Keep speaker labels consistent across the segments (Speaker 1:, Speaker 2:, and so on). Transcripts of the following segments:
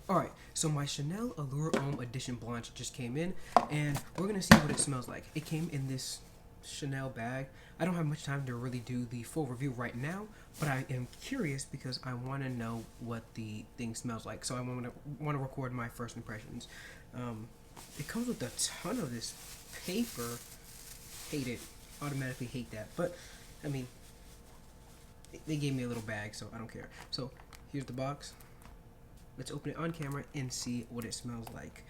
Speaker 1: Alright, so my Chanel Allure Homme Edition Blanche just came in, and we're gonna see what it smells like. It came in this Chanel bag. I don't have much time to really do the full review right now, but I am curious because I want to know what the thing smells like. So I want to record my first impressions. It comes with a ton of this paper. Hate it. Automatically hate that. But I mean, they gave me a little bag, so I don't care. So here's the box. Let's open it on camera and see what it smells like.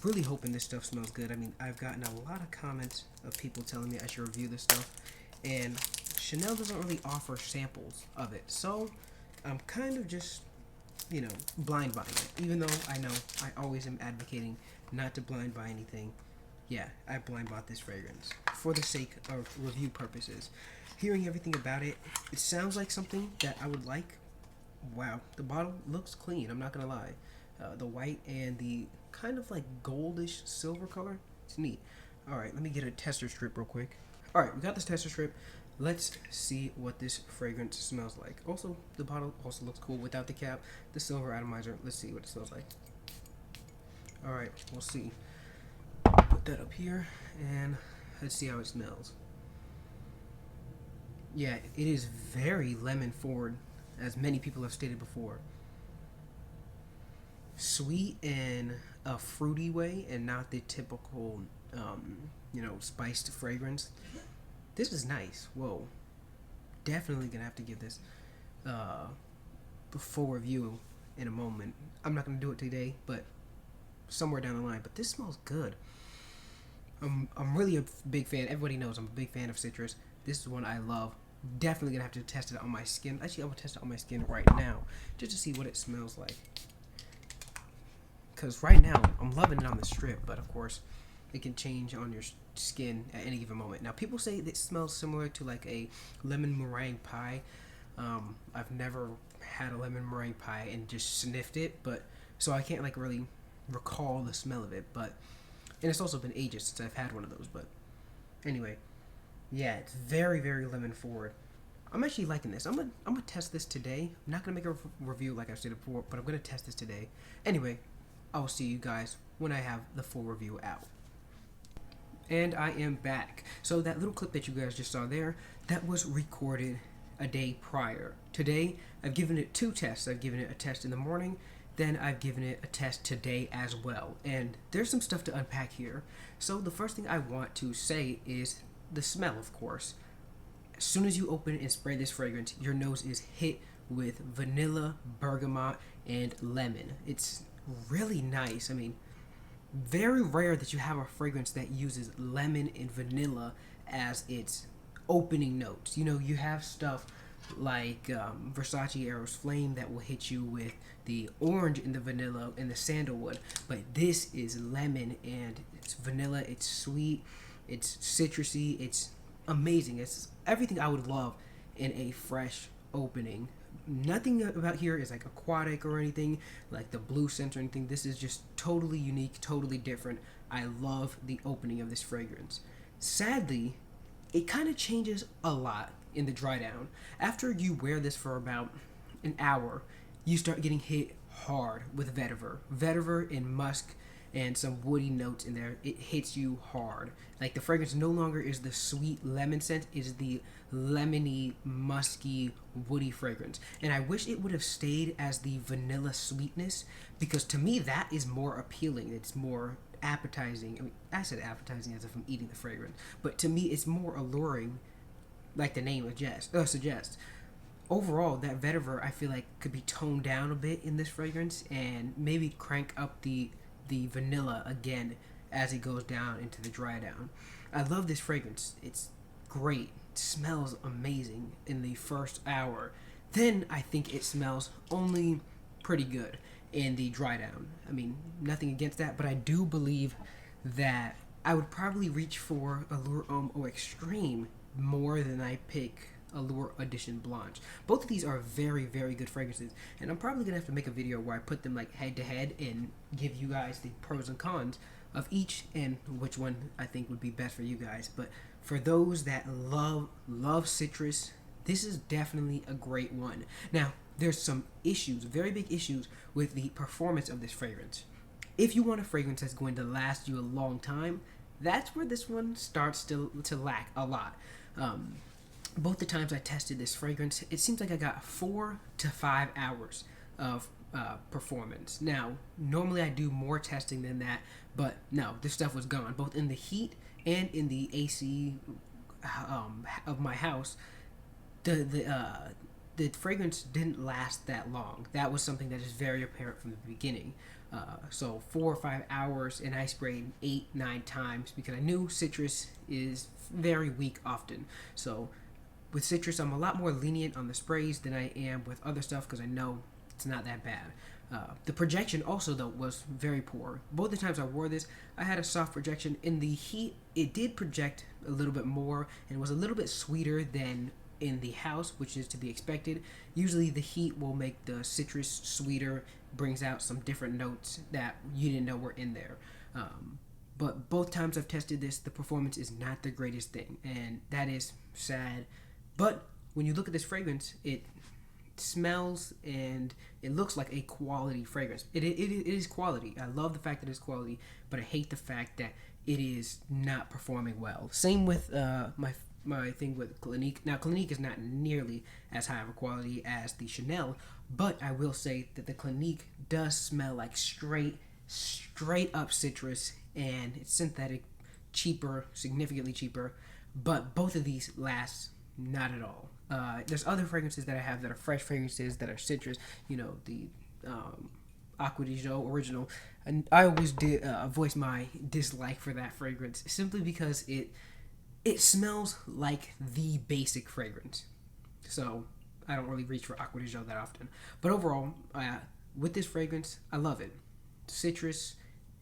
Speaker 1: Really hoping this stuff smells good. I mean, I've gotten a lot of comments of people telling me I should review this stuff, and Chanel doesn't really offer samples of it, so I'm kind of just, blind buying it. Even though I know I always am advocating not to blind buy anything, yeah, I blind bought this fragrance for the sake of review purposes. Hearing everything about it, it sounds like something that I would like. Wow, the bottle looks clean, I'm not gonna lie. The white and the kind of like goldish silver color, it's neat. Alright, let me get a tester strip real quick. Alright, we got this tester strip. Let's see what this fragrance smells like. Also, the bottle also looks cool without the cap. The silver atomizer, let's see what it smells like. Alright, we'll see. Put that up here, and let's see how it smells. Yeah, it is very lemon forward, as many people have stated before. Sweet in a fruity way and not the typical, spiced fragrance. This is nice. Whoa. Definitely gonna have to give this a full review in a moment. I'm not gonna do it today, but somewhere down the line. But this smells good. I'm really a big fan. Everybody knows I'm a big fan of citrus. This is one I love. Definitely gonna have to test it on my skin. Actually, I'm gonna test it on my skin right now just to see what it smells like. Because right now I'm loving it on the strip, but of course it can change on your skin at any given moment. Now, people say it smells similar to like a lemon meringue pie. I've never had a lemon meringue pie and just sniffed it, but so I can't like really recall the smell of it. But and it's also been ages since I've had one of those. But anyway. Yeah, it's very, very lemon forward. I'm actually liking this. I'm gonna test this today. I'm not gonna make a review like I said before, but I'm gonna test this today. Anyway, I'll see you guys when I have the full review out. And I am back. So that little clip that you guys just saw there, that was recorded a day prior. Today, I've given it 2 tests. I've given it a test in the morning, then I've given it a test today as well. And there's some stuff to unpack here. So the first thing I want to say is the smell, of course. As soon as you open and spray this fragrance, your nose is hit with vanilla, bergamot, and lemon. It's really nice. I mean, very rare that you have a fragrance that uses lemon and vanilla as its opening notes. You have stuff like Versace Eros Flame that will hit you with the orange and the vanilla and the sandalwood, but this is lemon and it's vanilla. It's sweet, it's citrusy, it's amazing. It's everything I would love in a fresh opening. Nothing about here is like aquatic or anything, like the blue scent or anything. This is just totally unique, totally different. I love the opening of this fragrance. Sadly, it kind of changes a lot in the dry down. After you wear this for about an hour, you start getting hit hard with vetiver. Vetiver and musk and some woody notes in there. It hits you hard. Like the fragrance no longer is the sweet lemon scent, it is the lemony, musky, woody fragrance. And I wish it would have stayed as the vanilla sweetness, because to me that is more appealing. It's more appetizing. I mean, I said appetizing as if I'm eating the fragrance, but to me it's more alluring, like the name suggests. Overall, that vetiver I feel like could be toned down a bit in this fragrance and maybe crank up the vanilla again as it goes down into the dry down. I love this fragrance. It's great. It smells amazing in the first hour. Then I think it smells only pretty good in the dry down. I mean, nothing against that, but I do believe that I would probably reach for Allure Homme Eau Extreme more than I pick Allure Edition Blanche. Both of these are very, very good fragrances, and I'm probably gonna have to make a video where I put them like head to head and give you guys the pros and cons of each and which one I think would be best for you guys. But for those that love citrus, this is definitely a great one. Now, there's some issues, very big issues, with the performance of this fragrance. If you want a fragrance that's going to last you a long time, that's where this one starts to lack a lot. Both the times I tested this fragrance, it seems like I got 4 to 5 hours of performance. Now, normally I do more testing than that, but no, this stuff was gone, both in the heat and in the AC of my house. The fragrance didn't last that long. That was something that is very apparent from the beginning. So 4 or 5 hours, and I sprayed 8, 9 times because I knew citrus is very weak often. So with citrus, I'm a lot more lenient on the sprays than I am with other stuff because I know it's not that bad. The projection also, though, was very poor. Both the times I wore this, I had a soft projection. In the heat, it did project a little bit more and was a little bit sweeter than in the house, which is to be expected. Usually the heat will make the citrus sweeter, brings out some different notes that you didn't know were in there. But both times I've tested this, the performance is not the greatest thing, and that is sad. But when you look at this fragrance, it smells and it looks like a quality fragrance. It is quality. I love the fact that it's quality, but I hate the fact that it is not performing well. Same with my thing with Clinique. Now, Clinique is not nearly as high of a quality as the Chanel, but I will say that the Clinique does smell like straight up citrus, and it's synthetic, cheaper, significantly cheaper, but both of these last not at all. There's other fragrances that I have that are fresh fragrances that are citrus, the Acqua di Gio original, and I always voice my dislike for that fragrance simply because it smells like the basic fragrance. So I don't really reach for Acqua di Gio that often. But overall, with this fragrance, I love it. Citrus,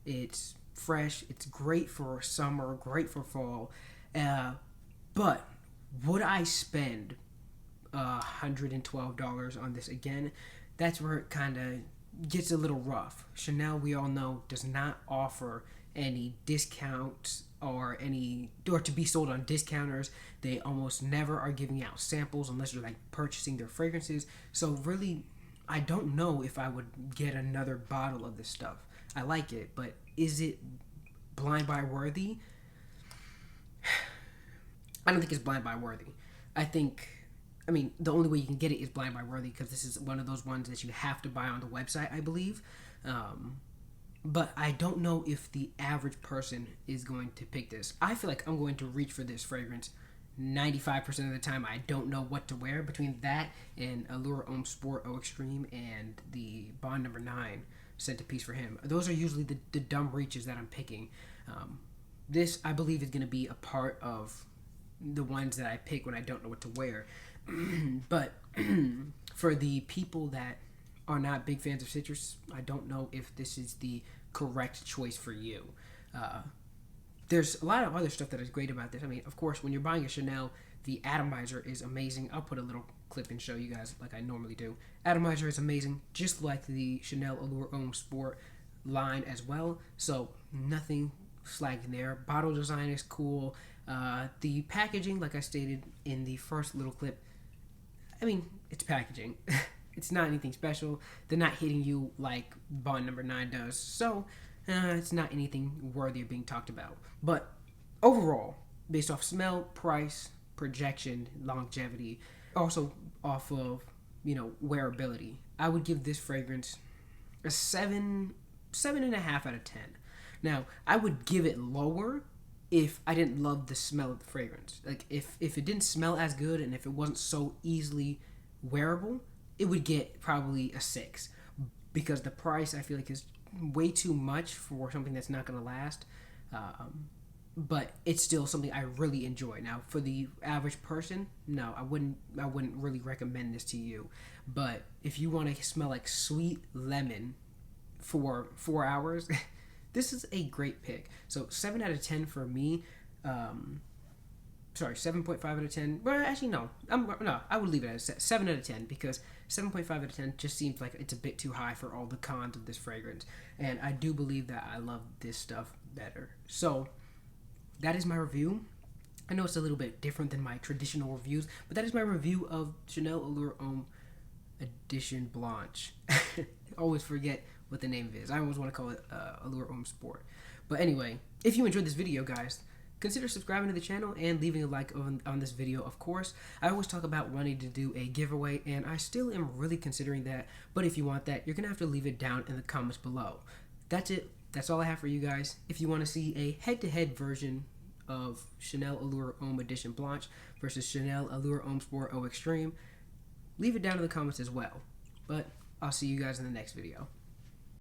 Speaker 1: it's fresh, it's great for summer, great for fall. But would I spend $112 on this again? That's where it kind of gets a little rough. Chanel, we all know, does not offer any discounts or to be sold on discounters. They almost never are giving out samples unless you're like purchasing their fragrances. So really, I don't know if I would get another bottle of this stuff. I like it, but is it blind buy worthy? I don't think it's blind buy worthy. I mean, the only way you can get it is blind buy worthy because this is one of those ones that you have to buy on the website, I believe. But I don't know if the average person is going to pick this. I feel like I'm going to reach for this fragrance 95% of the time. I don't know what to wear between that and Allure Homme Sport Eau Extreme and the Bond Number 9 centerpiece for him. Those are usually the dumb reaches that I'm picking. This, I believe, is going to be a part of the ones that I pick when I don't know what to wear. But for the people that are not big fans of citrus, I don't know if this is the correct choice for you. There's a lot of other stuff that is great about this. I mean, of course, when you're buying a Chanel, the atomizer is amazing. I'll put a little clip and show you guys like I normally do. Atomizer is amazing, just like the Chanel Allure Homme Sport line as well. So nothing slagging there. Bottle design is cool. The packaging, like I stated in the first little clip, I mean, it's packaging. It's not anything special. They're not hitting you like Bond Number 9 does. So it's not anything worthy of being talked about. But overall, based off smell, price, projection, longevity, also off of, wearability, I would give this fragrance a 7.5 out of 10. Now, I would give it lower if I didn't love the smell of the fragrance. Like, if it didn't smell as good and if it wasn't so easily wearable, it would get probably a 6. Because the price, I feel like, is way too much for something that's not going to last. But it's still something I really enjoy. Now, for the average person, no, I wouldn't really recommend this to you. But if you want to smell like sweet lemon for 4 hours, this is a great pick. So 7 out of 10 for me. 7.5 out of 10. Well, actually, no. I would leave it at 7 out of 10 because 7.5 out of 10 just seems like it's a bit too high for all the cons of this fragrance. And I do believe that I love this stuff better. So that is my review. I know it's a little bit different than my traditional reviews, but that is my review of Chanel Allure Homme Edition Blanche. Always forget what the name is. I always want to call it Allure Homme Sport. But anyway, if you enjoyed this video, guys, consider subscribing to the channel and leaving a like on this video, of course. I always talk about wanting to do a giveaway, and I still am really considering that. But if you want that, you're going to have to leave it down in the comments below. That's it. That's all I have for you guys. If you want to see a head-to-head version of Chanel Allure Homme Edition Blanche versus Chanel Allure Homme Sport O Extreme, leave it down in the comments as well. But I'll see you guys in the next video.